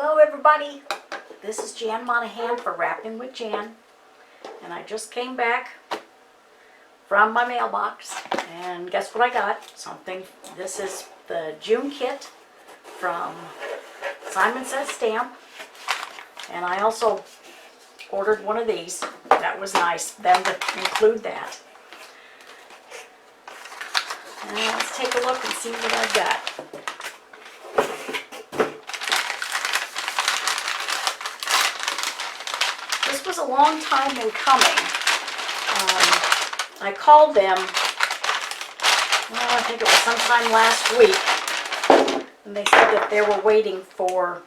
Hello everybody, this is Jan Monahan for Wrapping with Jan, and I just came back from my mailbox, and guess what I got? Something. This is the June kit from Simon Says Stamp, and I also ordered one of these. That was nice, them to include that. And let's take a look and see what I've got. This was a long time in coming. I called them, well, I think it was sometime last week, and they said that they were waiting for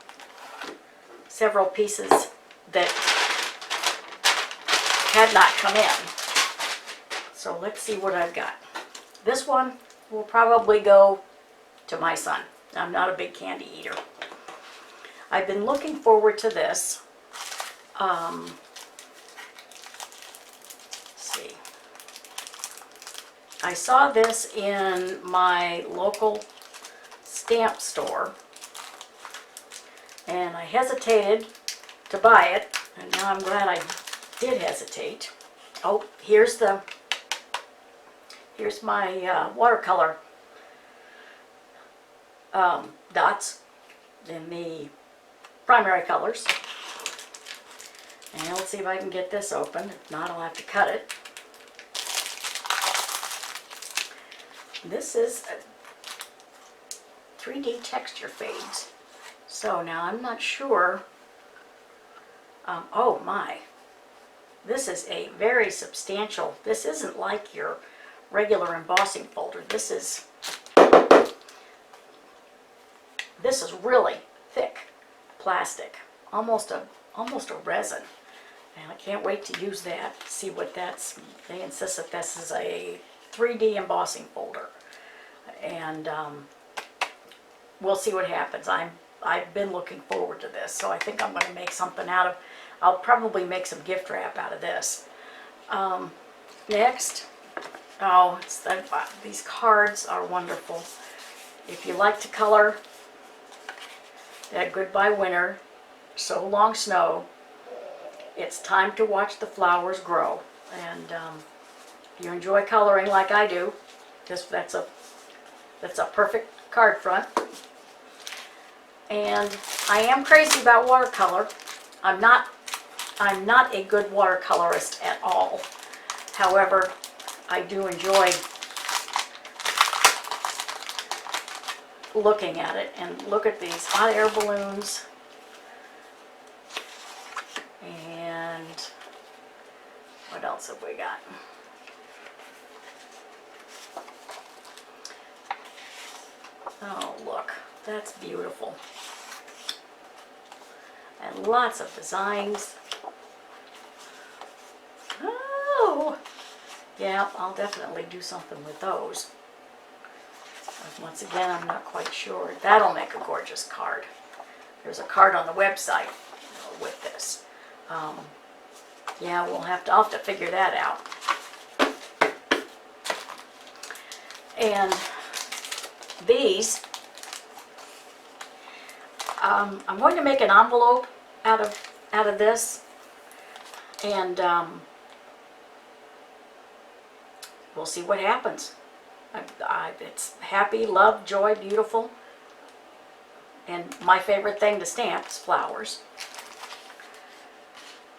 several pieces that had not come in. So let's see what I've got. This one will probably go to my son. I'm not a big candy eater. I've been looking forward to this. Let's see. I saw this in my local stamp store, and I hesitated to buy it, and now I'm glad I did hesitate. Oh, here's my watercolor dots in the primary colors. And let's see if I can get this open. If not, I'll have to cut it. This is 3D texture fades. So now I'm not sure. Oh my. This is a very substantial. This isn't like your regular embossing folder. This is really thick plastic. Almost a resin. And I can't wait to use that, see what that's. They insist that this is a 3D embossing folder. And we'll see what happens. I've been looking forward to this, so I think I'm going to make something out of. I'll probably make some gift wrap out of this. Next, oh, these cards are wonderful. If you like to color that Goodbye Winter, So Long Snow, it's time to watch the flowers grow. And if you enjoy coloring like I do, that's a perfect card front. And I am crazy about watercolor. I'm not a good watercolorist at all. However, I do enjoy looking at it. And look at these hot air balloons. And what else have we got? Oh, look, that's beautiful. And lots of designs. Oh, yeah, I'll definitely do something with those. But once again, I'm not quite sure. That'll make a gorgeous card. There's a card on the website with this. Yeah, I'll have to figure that out. And these, I'm going to make an envelope out of this, and we'll see what happens. It's happy, love, joy, beautiful, and my favorite thing to stamp is flowers.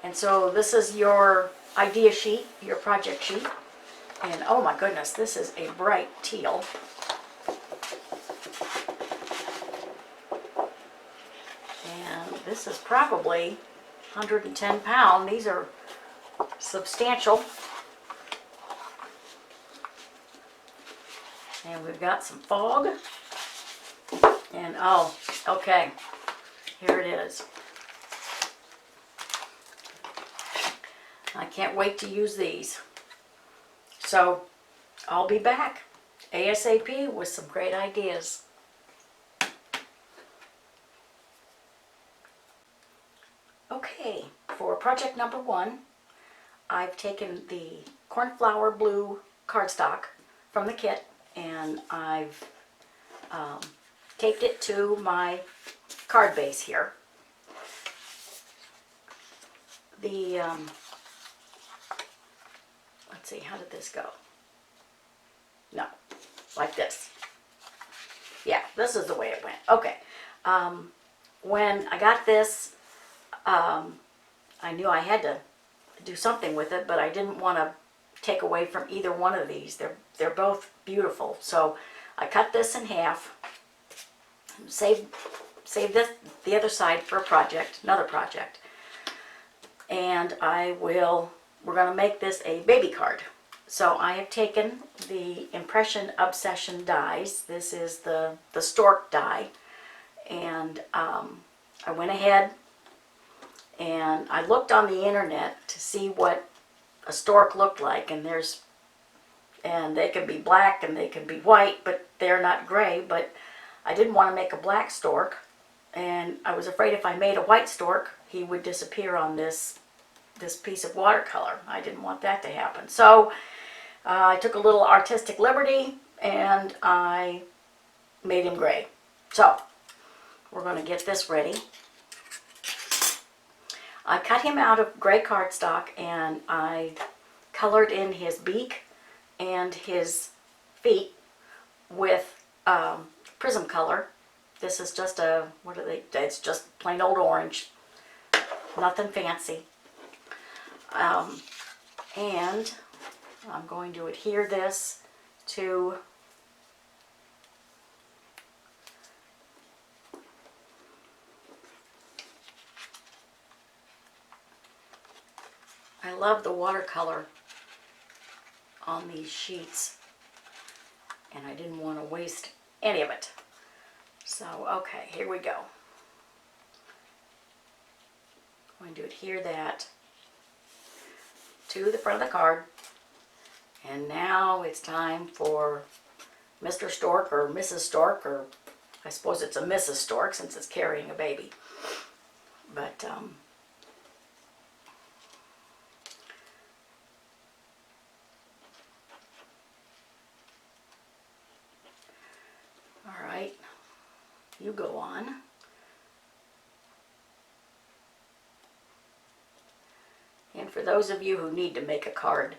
And so this is your idea sheet, your project sheet. And oh my goodness, this is a bright teal. And this is probably 110 pounds. These are substantial. And we've got some fog. And oh, okay, here it is. I can't wait to use these. So I'll be back ASAP with some great ideas. Okay, for project number 1, I've taken the cornflower blue cardstock from the kit, and I've taped it to my card base here. the, let's see, how did this go? No, like this. Yeah, this is the way it went. Okay. When I got this, I knew I had to do something with it, but I didn't want to take away from either one of these. They're both beautiful. So I cut this in half, save this, the other side for a project, another project. And we're going to make this a baby card. So I have taken the Impression Obsession dies. This is the Stork die. And I went ahead and I looked on the internet to see what a stork looked like. And they can be black and they can be white, but they're not gray. But I didn't want to make a black stork. And I was afraid if I made a white stork, he would disappear on this piece of watercolor. I didn't want that to happen. So I took a little artistic liberty and I made him gray. So we're going to get this ready. I cut him out of gray cardstock and I colored in his beak and his feet with prism color. This is just it's just plain old orange. Nothing fancy. And I'm going to adhere this to I love the watercolor on these sheets, and I didn't want to waste any of it. So, okay, here we go. I'm going to adhere that to the front of the card. And now it's time for Mr. Stork or Mrs. Stork, or I suppose it's a Mrs. Stork since it's carrying a baby. But, all right, you go on. And for those of you who need to make a card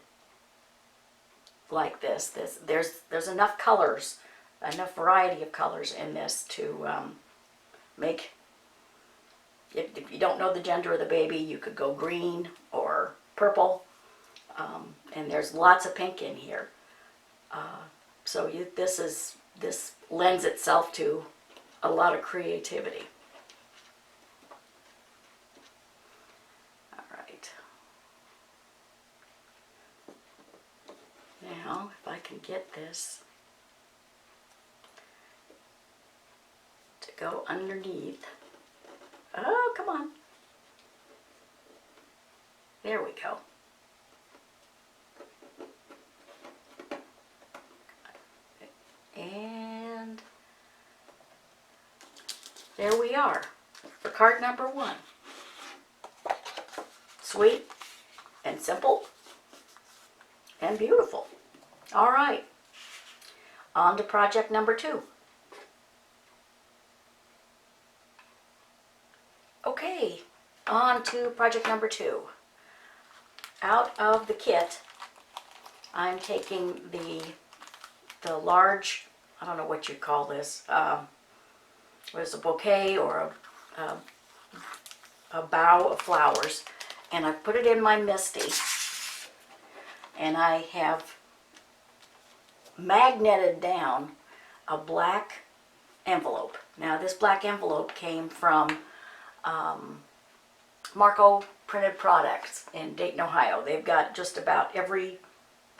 like this, there's enough colors, enough variety of colors in this to make, if you don't know the gender of the baby, you could go green or purple, and there's lots of pink in here. So this lends itself to a lot of creativity. Now, if I can get this to go underneath. Oh, come on. There we go. And there we are for card number 1. Sweet and simple and beautiful. All right, on to project number 2. Okay, on to project number 2. Out of the kit, I'm taking the large, I don't know what you call this, whether it's a bouquet or a bough of flowers, and I put it in my MISTI, and I have magneted down a black envelope. Now this black envelope came from Marco Printed Products in Dayton, Ohio. They've got just about every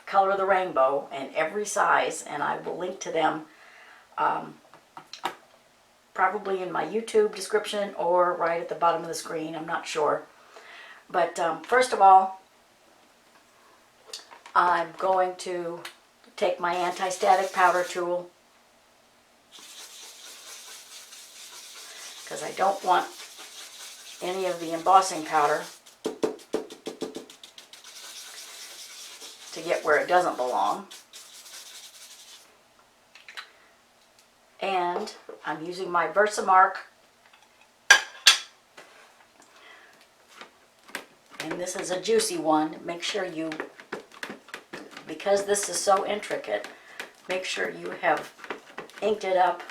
color of the rainbow and every size, and I will link to them probably in my YouTube description or right at the bottom of the screen, I'm not sure. But first of all, I'm going to take my anti-static powder tool, because I don't want any of the embossing powder to get where it doesn't belong. And I'm using my Versamark And this is a juicy one. Make sure you, because this is so intricate, make sure you have inked it up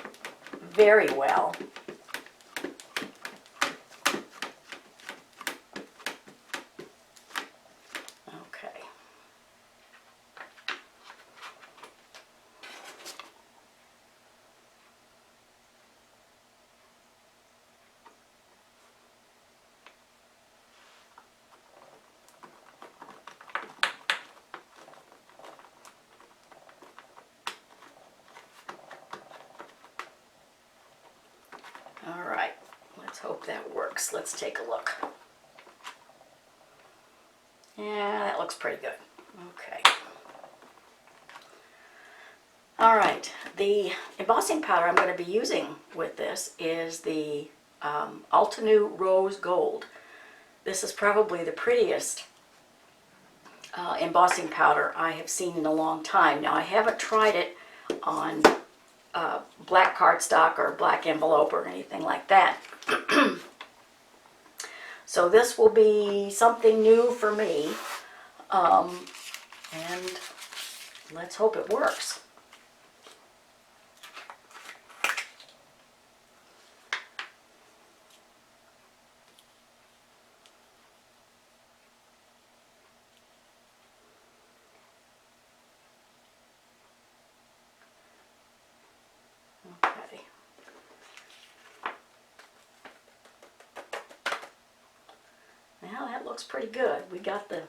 very well. Okay. All right, let's hope that works. Let's take a look. Yeah, that looks pretty good. Okay. All right, the embossing powder I'm going to be using with this is the Altenew Rose Gold. This is probably the prettiest embossing powder I have seen in a long time. Now, I haven't tried it on black cardstock or black envelope or anything like that. So this will be something new for me, and let's hope it works. Okay. Now that looks pretty good. We got the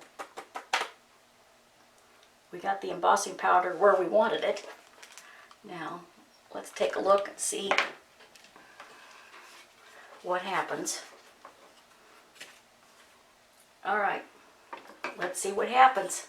embossing powder where we wanted it. Now let's take a look and see what happens. All right, let's see what happens.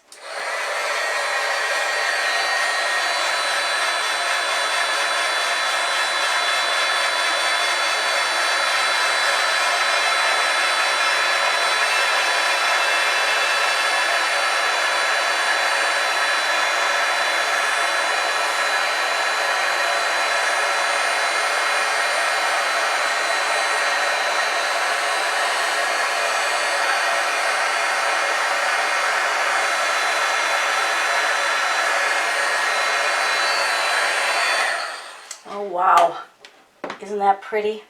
Oh wow, isn't that pretty?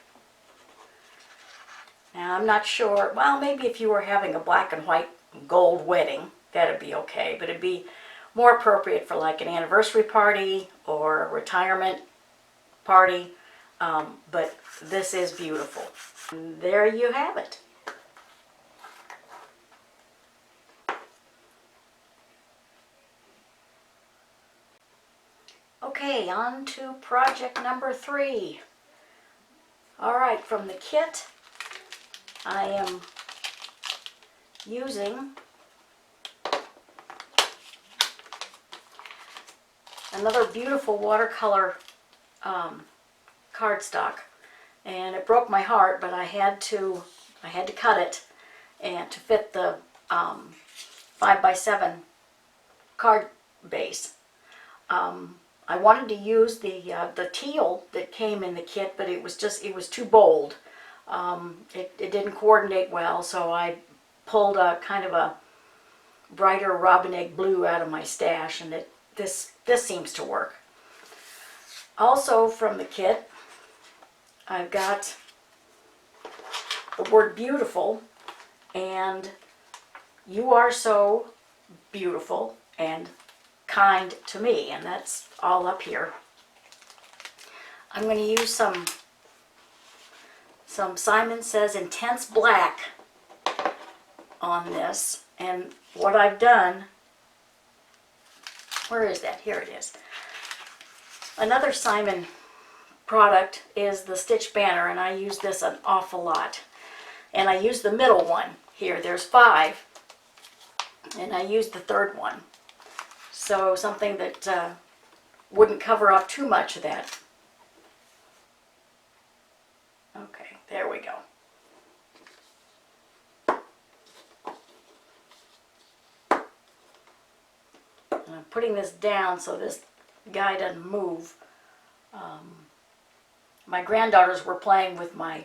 Now I'm not sure, well maybe if you were having a black and white gold wedding, that'd be okay, but it'd be more appropriate for like an anniversary party or a retirement party, but this is beautiful. And there you have it. Okay, on to project number 3. All right, from the kit, I am using another beautiful watercolor cardstock, and it broke my heart, but I had to cut it and to fit the 5x7 card base. I wanted to use the teal that came in the kit, but it was too bold. It didn't coordinate well, so I pulled a kind of a brighter robin egg blue out of my stash, and this seems to work. Also from the kit, I've got the word beautiful and you are so beautiful and kind to me, and that's all up here. I'm going to use some Simon Says Intense Black on this, and what I've done, where is that? Here it is. Another Simon product is the Stitch Banner, and I use this an awful lot. And I use the middle one here. There's 5, and I use the third one. So something that wouldn't cover up too much of that. Okay, there we go. And I'm putting this down so this guy doesn't move. My granddaughters were playing with my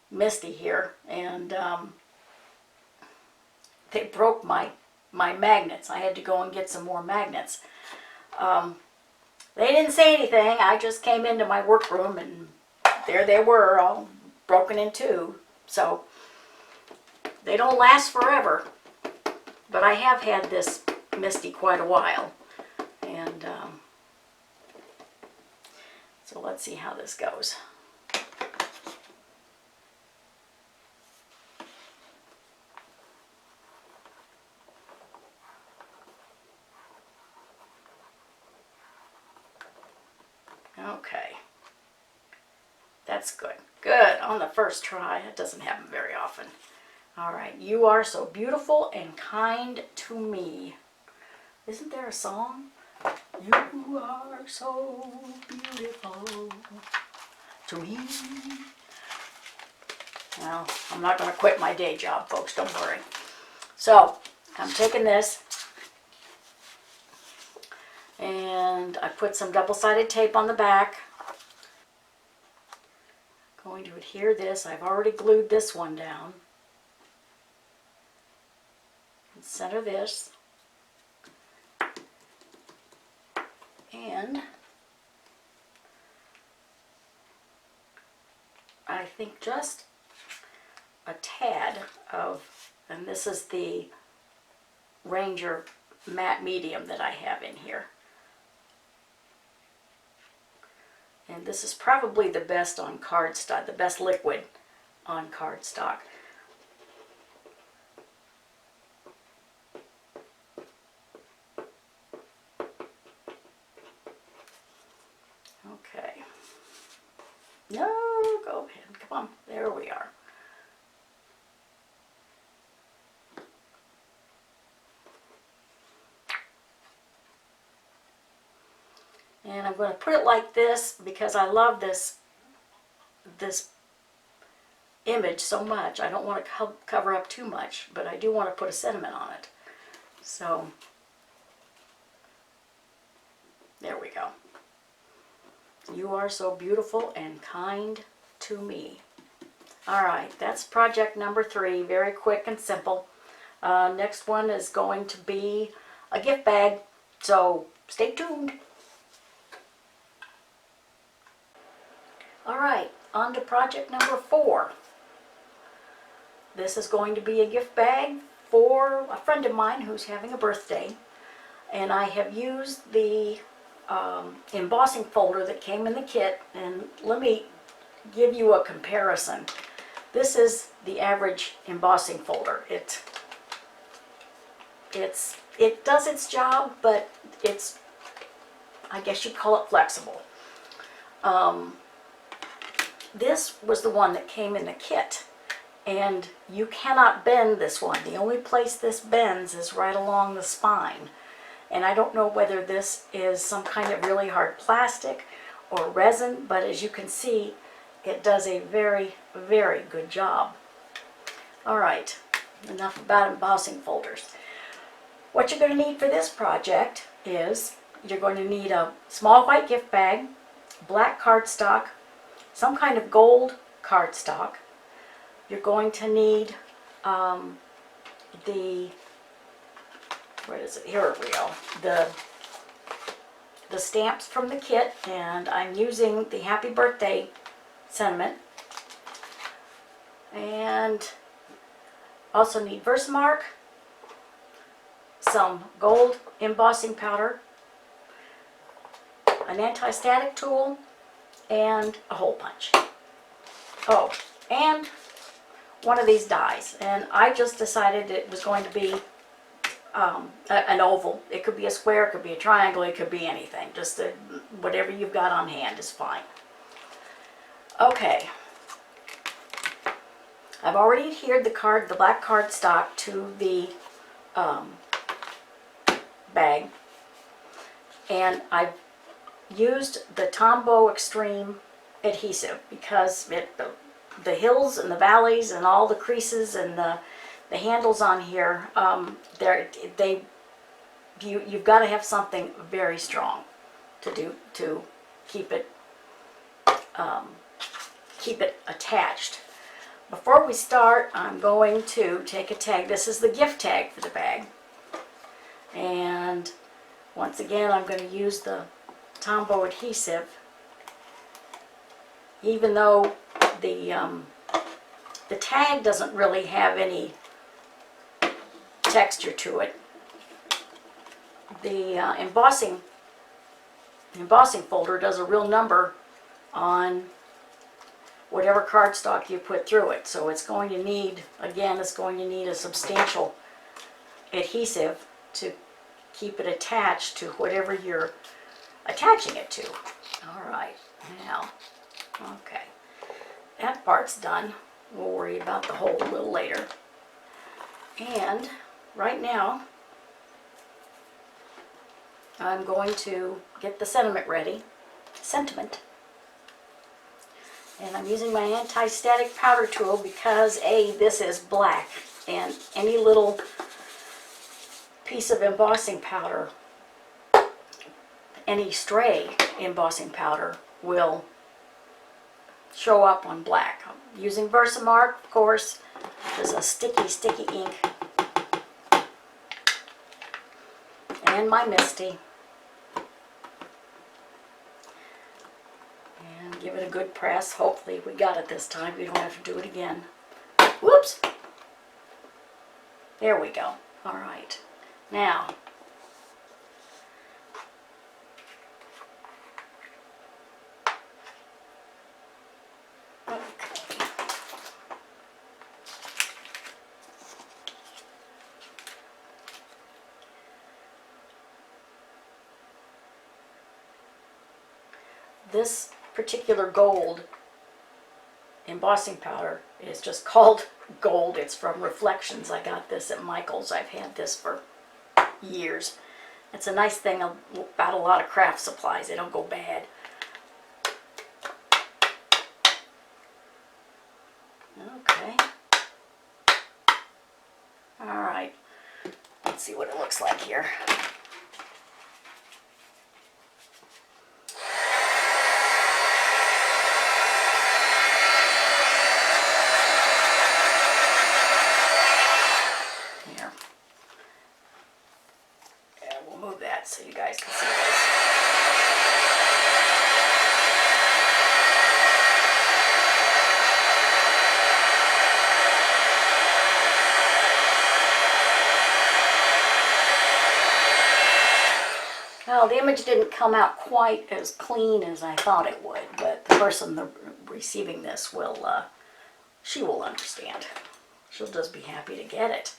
Misty here, and they broke my magnets. I had to go and get some more magnets. They didn't say anything. I just came into my workroom and there they were, all broken in two. So they don't last forever. But I have had this Misty quite a while. And so let's see how this goes. Okay. That's good. Good. On the first try. That doesn't happen very often. All right. You are so beautiful and kind to me. Isn't there a song? You are so beautiful to me. Well, I'm not going to quit my day job, folks. Don't worry. So, I'm taking this and I put some double-sided tape on the back. Going to adhere this. I've already glued this one down. And center this. And I think just a tad of, and this is the Ranger matte medium that I have in here. And this is probably the best on cardstock, the best liquid on cardstock. Okay. No, go ahead. Come on. There we are. And I'm going to put it like this because I love this image so much. I don't want to cover up too much, but I do want to put a sentiment on it. So, there we go. You are so beautiful and kind to me. All right, that's project number 3. Very quick and simple. Next one is going to be a gift bag, so stay tuned. All right, on to project number 4. This is going to be a gift bag for a friend of mine who's having a birthday. And I have used the embossing folder that came in the kit. And let me give you a comparison. This is the average embossing folder. It does its job, but it's, I guess you'd call it flexible. This was the one that came in the kit, and you cannot bend this one. The only place this bends is right along the spine. And I don't know whether this is some kind of really hard plastic or resin, but as you can see, it does a very, very good job. All right, enough about embossing folders. What you're going to need for this project is you're going to need a small white gift bag, black cardstock, some kind of gold cardstock. You're going to need where is it? Here we go. The stamps from the kit, and I'm using the happy birthday sentiment. And also need Versamark, some gold embossing powder, an anti-static tool, and a hole punch. Oh, and one of these dies. And I just decided it was going to be an oval. It could be a square, it could be a triangle, it could be anything. Just whatever you've got on hand is fine. Okay. I've already adhered the black cardstock to the bag, and I've used the Tombow Extreme adhesive because the hills and the valleys and all the creases and the handles on here, you've got to have something very strong to keep it attached. Before we start, I'm going to take a tag. This is the gift tag for the bag. And once again, I'm going to use the Tombow adhesive. Even though the tag doesn't really have any texture to it, the embossing folder does a real number on whatever cardstock you put through it. So it's going to need, again, it's going to need a substantial adhesive to keep it attached to whatever you're attaching it to. All right, now, okay, that part's done. We'll worry about the hole a little later. And right now, I'm going to get the sentiment ready. And I'm using my anti-static powder tool because this is black, and any little piece of embossing powder, any stray embossing powder will show up on black. I'm using Versamark, of course. There's a sticky ink. And my Misty. And give it a good press. Hopefully we got it this time. We don't have to do it again. Whoops! There we go. All right. Now, this particular gold embossing powder is just called gold. It's from Reflections. I got this at Michael's. I've had this for years. It's a nice thing about a lot of craft supplies. They don't go bad. Okay. All right. Let's see what it looks like here. So you guys can see this. Well, the image didn't come out quite as clean as I thought it would, but the person receiving this she will understand. She'll just be happy to get it.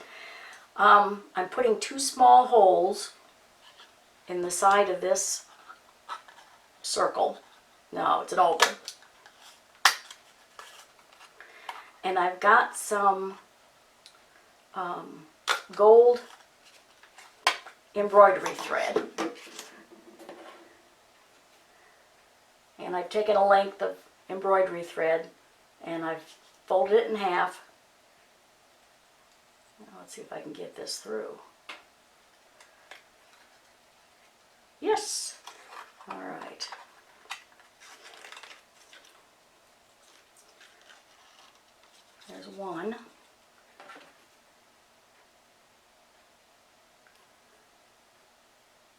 I'm putting 2 small holes in the side of this circle. No, it's an oval. And I've got some gold embroidery thread. And I've taken a length of embroidery thread and I've folded it in half. Now let's see if I can get this through. Yes. All right. There's one.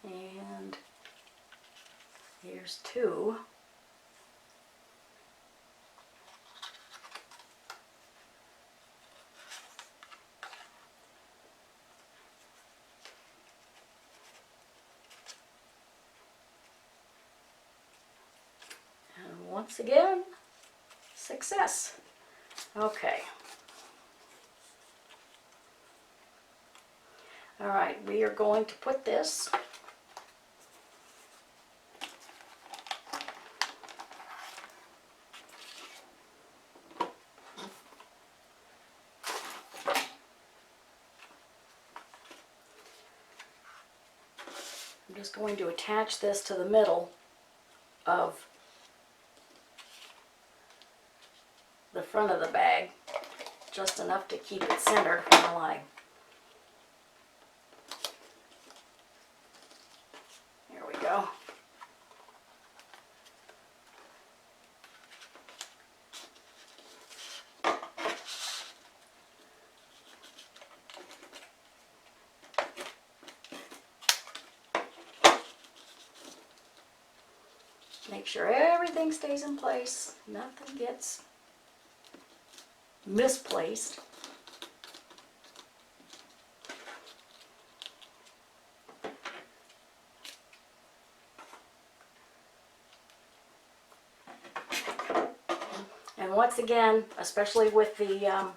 And here's 2. Once again, success. Okay. All right, we are going to put this I'm just going to attach this to the middle of the front of the bag, just enough to keep it centered while I there we go. Make sure everything stays in place, nothing gets misplaced. And once again, especially with the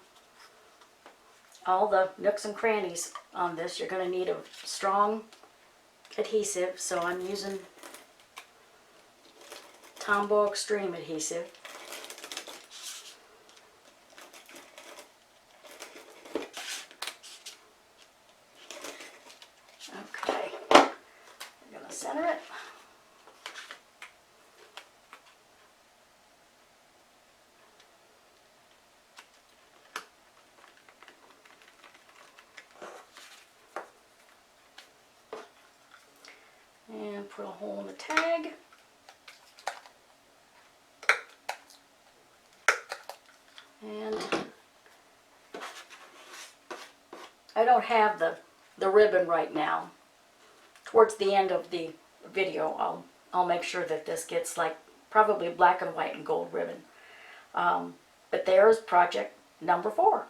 all the nooks and crannies on this, you're going to need a strong adhesive, so I'm using Tombow Extreme adhesive. Okay, I'm going to center it. And put a hole in the tag. And I don't have the ribbon right now. Towards the end of the video, I'll make sure that this gets like probably black and white and gold ribbon. But there's project number 4.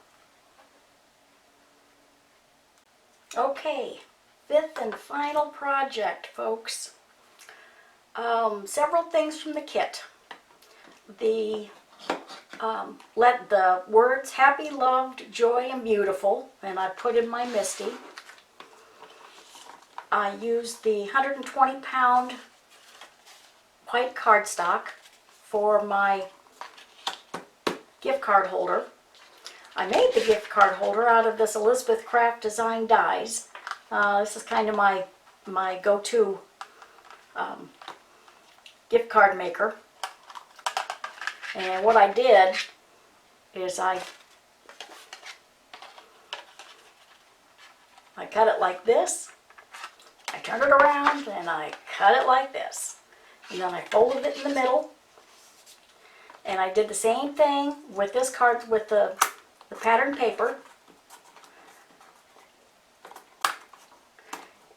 Okay, 5th and final project, folks. Several things from the kit. Let the words happy, loved, joy, and beautiful, and I put in my Misty. I used the 120-pound white cardstock for my gift card holder. I made the gift card holder out of this Elizabeth Craft Design dies. This is kind of my go-to gift card maker. And what I did is I cut it like this. I turned it around and I cut it like this. And then I folded it in the middle. And I did the same thing with this card, with the pattern paper.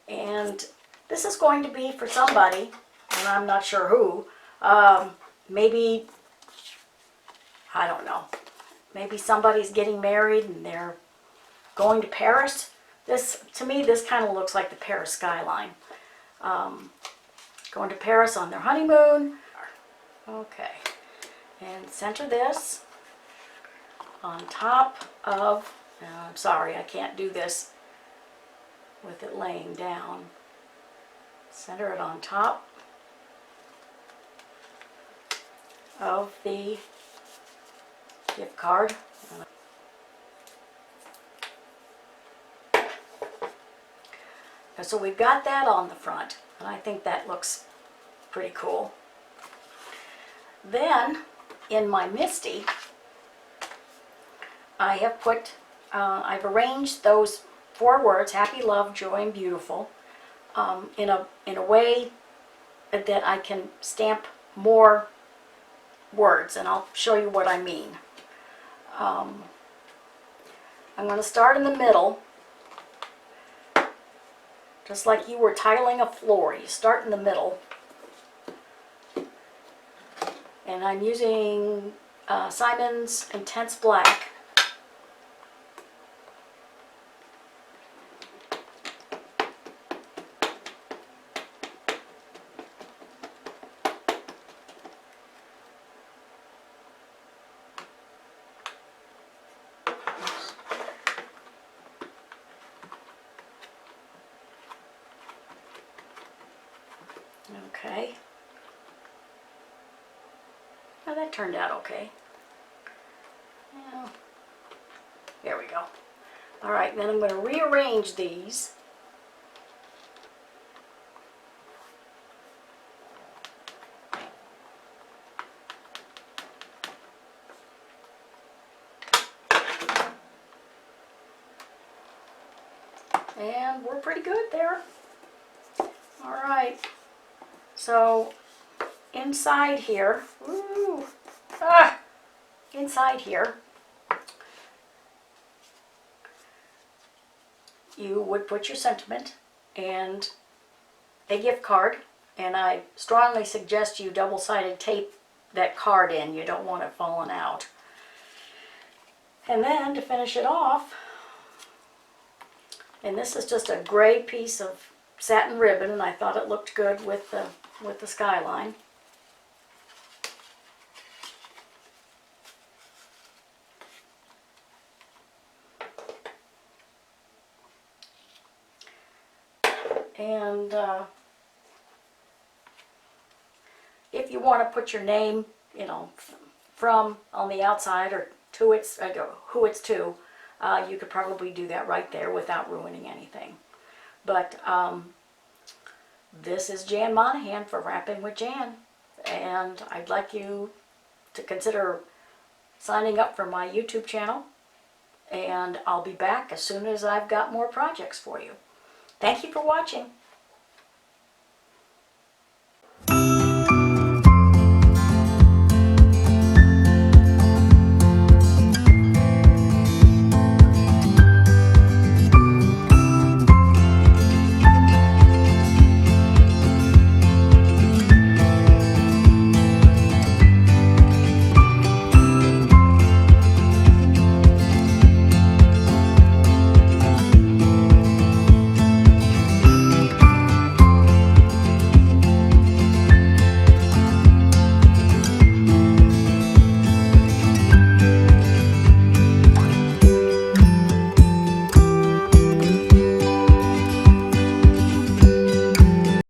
And this is going to be for somebody, and I'm not sure who. Maybe, I don't know. Maybe somebody's getting married and they're going to Paris. This, to me, this kind of looks like the Paris skyline. Going to Paris on their honeymoon. Okay. And center this on top of, I'm sorry, I can't do this with it laying down. Center it on top of the gift card. And so we've got that on the front, and I think that looks pretty cool. Then, in my Misty, I have put, I've arranged those 4 words, happy, love, joy, and beautiful, in a way that I can stamp more words, and I'll show you what I mean. I'm going to start in the middle, just like you were tiling a floor. You start in the middle, and I'm using Simon's Intense Black. Okay. Well, that turned out okay. Yeah. There we go. Alright, then I'm going to rearrange these. And we're pretty good there. Alright. So, inside here, inside here, you would put your sentiment and a gift card And I strongly suggest you double-sided tape that card in. You don't want it falling out. And then to finish it off, and this is just a gray piece of satin ribbon, and I thought it looked good with the skyline. And if you want to put your name, you know, from on the outside or to its who it's to, you could probably do that right there without ruining anything. But this is Jan Monahan for Wrapping with Jan, and I'd like you to consider signing up for my YouTube channel, and I'll be back as soon as I've got more projects for you. Thank you for watching.